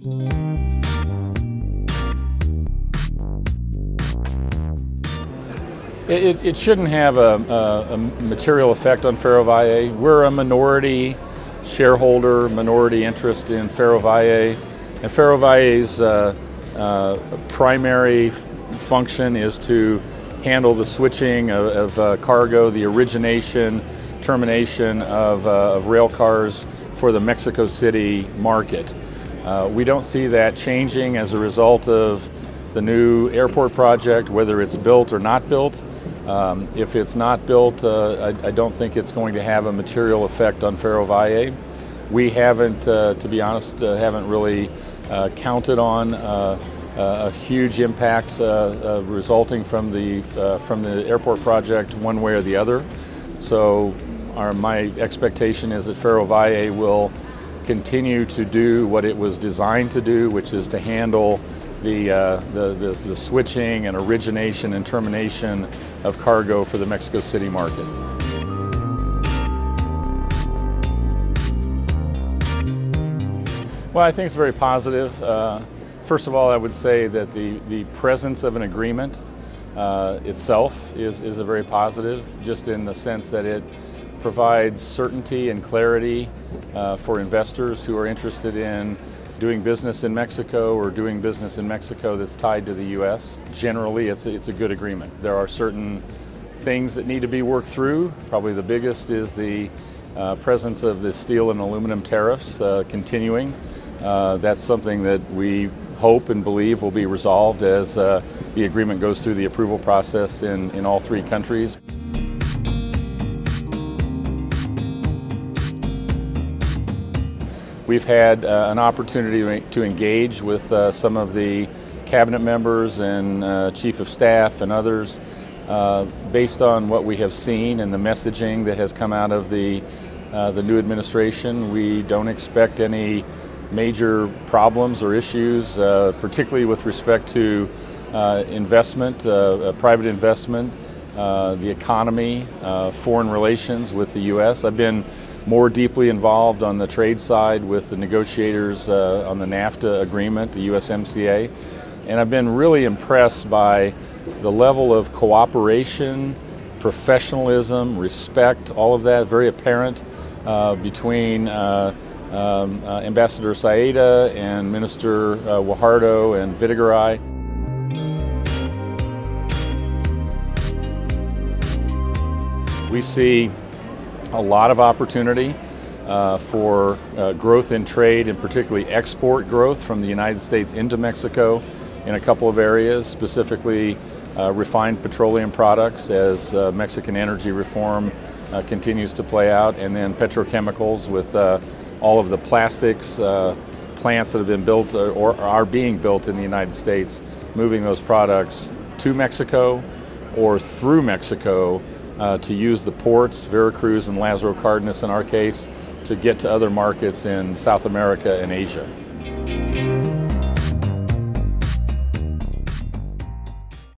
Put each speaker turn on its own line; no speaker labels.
It shouldn't have a material effect on Ferrovalle. We're a minority shareholder, minority interest in Ferrovalle, and Ferrovalle's primary function is to handle the switching of cargo, the origination, termination of rail cars for the Mexico City market. We don't see that changing as a result of the new airport project, whether it's built or not built. If it's not built, I don't think it's going to have a material effect on Ferrovalle. We haven't, to be honest, haven't really counted on a huge impact resulting from the airport project one way or the other. So my expectation is that Ferrovalle will continue to do what it was designed to do, which is to handle the switching and origination and termination of cargo for the Mexico City market. Well, I think it's very positive. First of all, I would say that the presence of an agreement itself is a very positive, just in the sense that it provides certainty and clarity for investors who are interested in doing business in Mexico or doing business in Mexico that's tied to the U.S. Generally, it's a good agreement. There are certain things that need to be worked through. Probably the biggest is the presence of the steel and aluminum tariffs continuing. That's something that we hope and believe will be resolved as the agreement goes through the approval process in all three countries. We've had an opportunity to engage with some of the cabinet members and chief of staff and others based on what we have seen and the messaging that has come out of the new administration. We don't expect any major problems or issues, particularly with respect to investment, private investment, the economy, foreign relations with the U.S. I've been more deeply involved on the trade side with the negotiators on the NAFTA agreement, the USMCA, and I've been really impressed by the level of cooperation, professionalism, respect, all of that very apparent between Ambassador Saeda and Minister Guajardo and Videgaray. We see a lot of opportunity for growth in trade, and particularly export growth from the United States into Mexico in a couple of areas, specifically refined petroleum products as Mexican energy reform continues to play out, and then petrochemicals with all of the plastics plants that have been built or are being built in the United States, moving those products to Mexico or through Mexico to use the ports, Veracruz and Lázaro Cárdenas in our case, to get to other markets in South America and Asia.